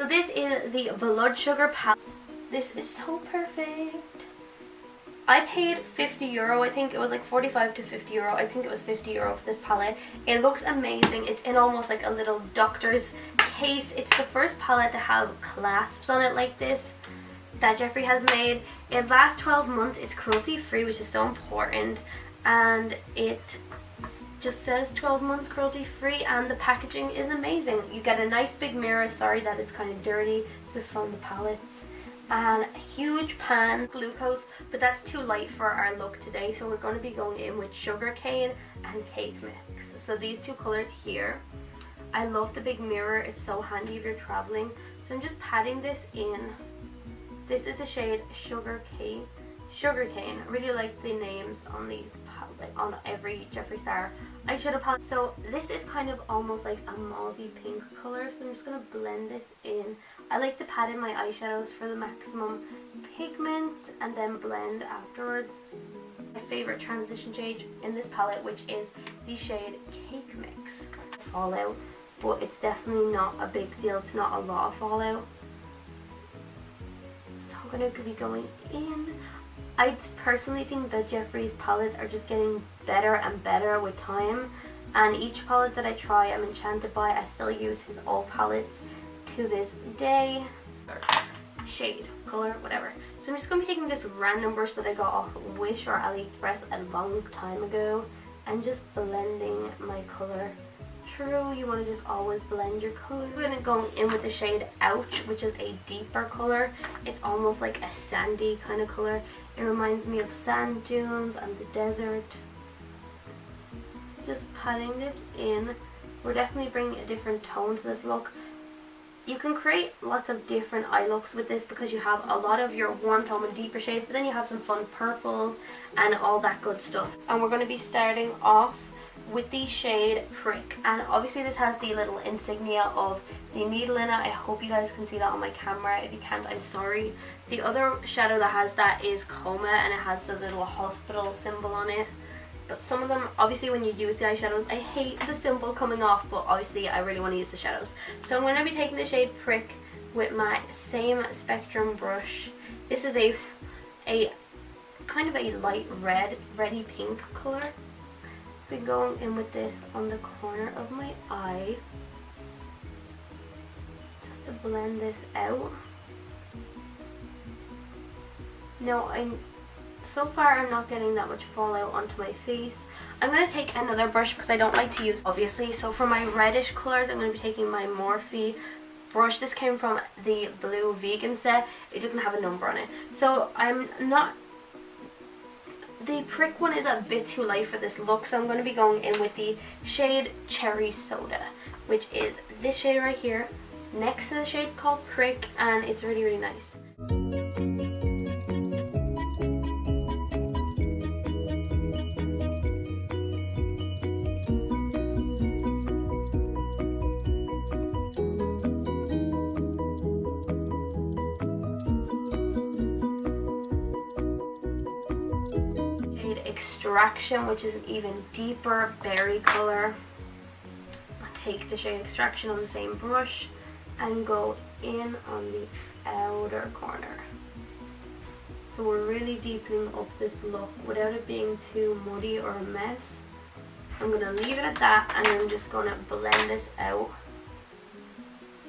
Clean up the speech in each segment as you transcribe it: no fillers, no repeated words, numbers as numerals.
So this is the Blood Sugar palette. This is so perfect. I paid €50. I think it was like 45 to €50. I think it was €50 for this palette. It looks amazing. It's in almost like a little doctor's case. It's the first palette to have clasps on it like this that Jeffree has made. It lasts 12 months. It's cruelty free, which is so important, and it just says 12 months cruelty free, and the packaging is amazing. You get a nice big mirror. Sorry that it's kind of dirty. This is from the palettes. And a huge pan, glucose, but that's too light for our look today, so we're going to be going in with sugarcane and cake mix. So these two colors here. I love the big mirror. It's so handy if you're traveling. So I'm just patting this in. This is a shade Sugarcane. I really like the names on these, like on every Jeffree Star eyeshadow palette. So this is kind of almost like a mauvey pink color, so I'm just going to blend this in. I like to pat in my eyeshadows for the maximum pigment and then blend afterwards. My favorite transition shade in this palette, which is the shade Cake Mix. Fallout, but it's definitely not a big deal. It's not a lot of fallout. So I'm going to be going in. I personally think that Jeffree's palettes are just getting better and better with time, and each palette that I try I'm enchanted by. I still use his old palettes to this day. Shade, color, whatever. So I'm just going to be taking this random brush that I got off Wish or AliExpress a long time ago and just blending my color through. You want to just always blend your color. So we're going to go in with the shade Ouch, which is a deeper color. It's almost like a sandy kind of color. It reminds me of sand dunes and the desert. Just patting this in. We're definitely bringing a different tone to this look. You can create lots of different eye looks with this because you have a lot of your warm tone and deeper shades, but then you have some fun purples and all that good stuff. And we're going to be starting off with the shade Prick, and obviously this has the little insignia of the needle in it. I hope you guys can see that on my camera. If you can't, I'm sorry. The other shadow that has that is Coma, and it has the little hospital symbol on it. But some of them, obviously when you use the eyeshadows, I hate the symbol coming off, but obviously I really want to use the shadows. So I'm going to be taking the shade Prick with my same spectrum brush. This is a kind of a light red, reddy pink color. I'll be going in with this on the corner of my eye, just to blend this out. Now so far I'm not getting that much fallout onto my face. I'm going to take another brush because I don't like to use, obviously. So for my reddish colors, I'm going to be taking my Morphe brush. This came from the blue vegan set. It doesn't have a number on it. So the Prick one is a bit too light for this look, so I'm going to be going in with the shade Cherry Soda, which is this shade right here, next to the shade called Prick, and it's really, really nice. Extraction, which is an even deeper berry color. I'll take the shade Extraction on the same brush and go in on the outer corner. So we're really deepening up this look without it being too muddy or a mess. I'm going to leave it at that, and I'm just going to blend this out.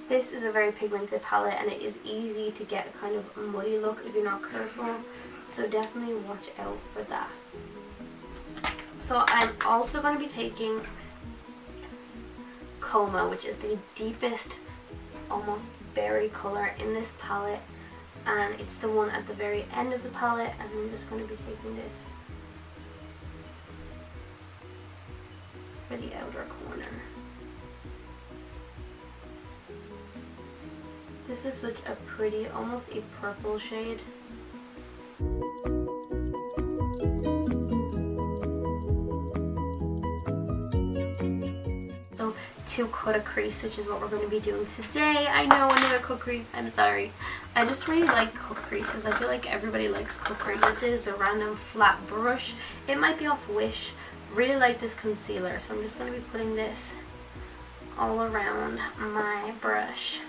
This is a very pigmented palette, and it is easy to get a kind of muddy look if you're not careful, so definitely watch out for that. So I'm also going to be taking Coma, which is the deepest, almost berry color in this palette, and it's the one at the very end of the palette, and I'm just going to be taking this for the outer corner. This is such a pretty, almost a purple shade. To cut a crease, which is what we're going to be doing today. I know, another cut crease. I'm sorry. I just really like cut creases. I feel like everybody likes cut creases. This is a random flat brush. It might be off Wish. Really like this concealer, so I'm just going to be putting this all around my brush.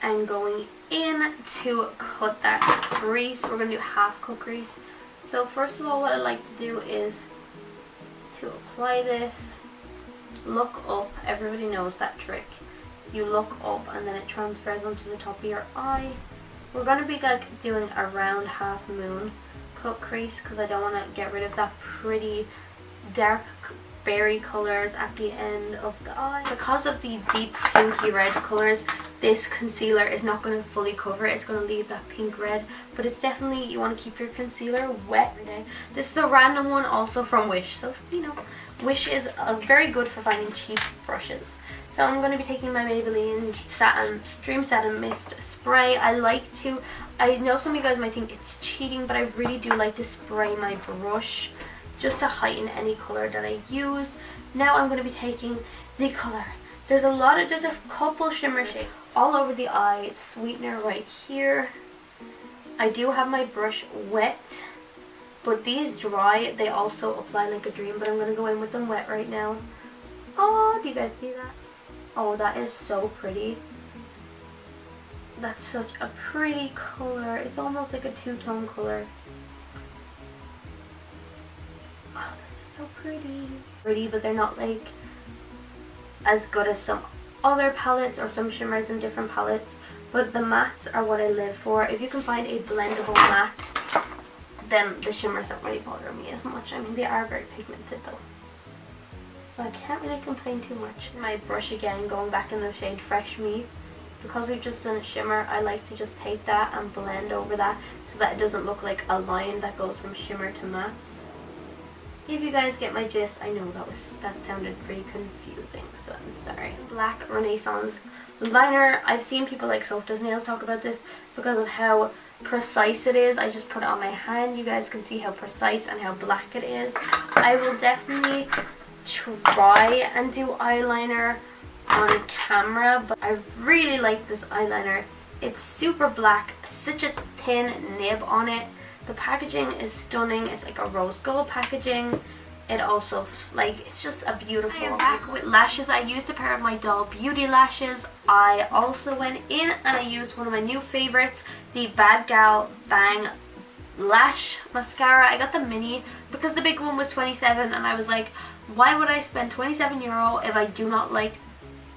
and going in to cut that crease. We're going to do half cut crease. So first of all, what I like to do is to apply this, look up. Everybody knows that trick. You look up and then it transfers onto the top of your eye. We're going to be like doing a round half moon cut crease because I don't want to get rid of that pretty dark berry colors at the end of the eye. Because of the deep pinky red colors, this concealer is not going to fully cover it. It's going to leave that pink red, but it's definitely, you want to keep your concealer wet. This is a random one also from Wish, so you know, Wish is very good for finding cheap brushes. So I'm going to be taking my Maybelline Dream Satin Mist Spray. I know some of you guys might think it's cheating, but I really do like to spray my brush just to heighten any color that I use. Now I'm going to be taking the color. There's a couple shimmer shades all over the eye. Sweetener right here. I do have my brush wet, but these dry, they also apply like a dream, but I'm going to go in with them wet right now. Oh, do you guys see that? Oh, that is so pretty. That's such a pretty color. It's almost like a two-tone color. Oh, this is so pretty. Pretty, but they're not like as good as some other palettes or some shimmers in different palettes. But the mattes are what I live for. If you can find a blendable matte, then the shimmers don't really bother me as much. I mean, they are very pigmented though, so I can't really complain too much. My brush again, going back in the shade Fresh Me. Because we've just done a shimmer, I like to just take that and blend over that so that it doesn't look like a line that goes from shimmer to mattes. If you guys get my gist, I know that sounded pretty confusing, so I'm sorry. Black Renaissance liner. I've seen people like Sophia's Nails talk about this because of how precise it is. I just put it on my hand. You guys can see how precise and how black it is. I will definitely try and do eyeliner on camera, but I really like this eyeliner. It's super black, such a thin nib on it. The packaging is stunning. It's like a rose gold packaging. It also, like, it's just a beautiful. I am back with lashes. I used a pair of my Doll Beauty lashes. I also went in and I used one of my new favorites, the Bad Gal Bang Lash Mascara. I got the mini because the big one was 27 and I was like, why would I spend €27 if I do not like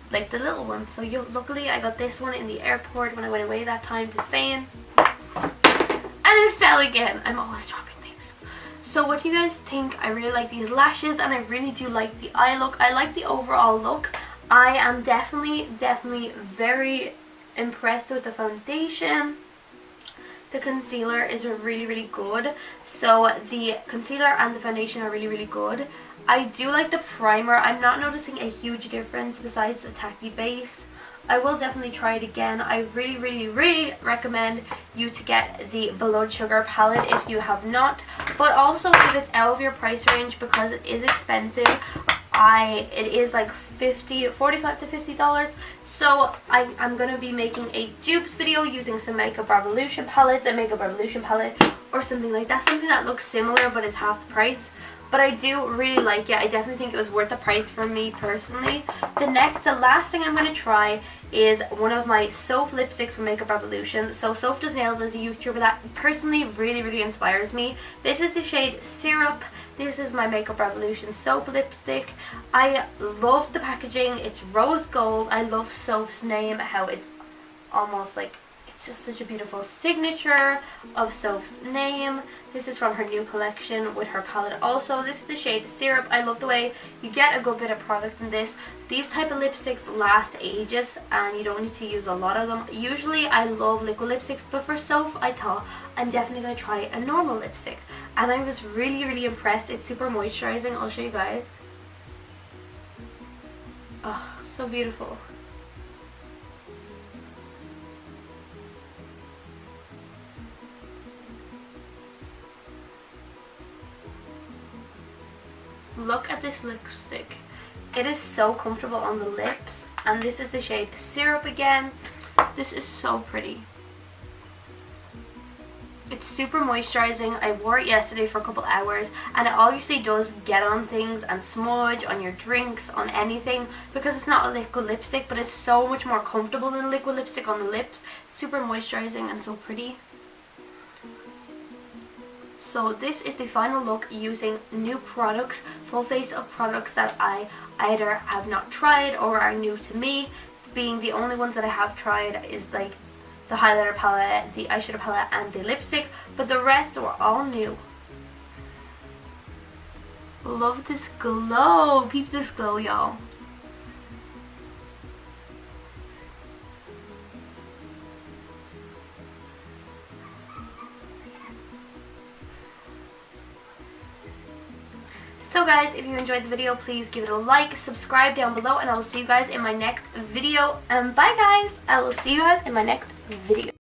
the little one? So luckily I got this one in the airport when I went away that time to Spain. And it fell again. I'm always dropping things. So what do you guys think? I really like these lashes and I really do like the eye look. I like the overall look. I am definitely very impressed with the foundation. The concealer is really good. So the concealer and the foundation are really good. I do like the primer. I'm not noticing a huge difference besides the tacky base. I will definitely try it again. I really recommend you to get the Blood Sugar palette if you have not. But also if it's out of your price range, because it is expensive. It is like $45 to $50. So I'm going to be making a dupes video using some Makeup Revolution palettes, a Makeup Revolution palette or something like that. Something that looks similar but is half the price. But I do really like it. I definitely think it was worth the price for me personally. The last thing I'm going to try is one of my Soph lipsticks from Makeup Revolution. So Soph Does Nails is a YouTuber that personally really inspires me. This is the shade Syrup. This is my Makeup Revolution soap lipstick. I love the packaging. It's rose gold. I love Soph's name, how it's almost like, it's just such a beautiful signature of Soph's name. This is from her new collection with her palette also. This is the shade Syrup. I love the way you get a good bit of product in this. These type of lipsticks last ages and you don't need to use a lot of them. Usually I love liquid lipsticks, but for Soph I thought I'm definitely going to try a normal lipstick. And I was really impressed. It's super moisturizing. I'll show you guys. Oh, so beautiful. Look at this lipstick. It is so comfortable on the lips. And this is the shade Syrup again. This is so pretty. It's super moisturizing. I wore it yesterday for a couple hours and it obviously does get on things and smudge on your drinks, on anything, because it's not a liquid lipstick, but it's so much more comfortable than liquid lipstick on the lips. Super moisturizing and so pretty. So this is the final look using new products, full face of products that I either have not tried or are new to me. Being the only ones that I have tried is like the highlighter palette, the eyeshadow palette and the lipstick, but the rest were all new. Love this glow. Peep this glow, y'all. So guys, if you enjoyed the video, please give it a like, subscribe down below, and I will see you guys in my next video. And bye guys, I will see you guys in my next video.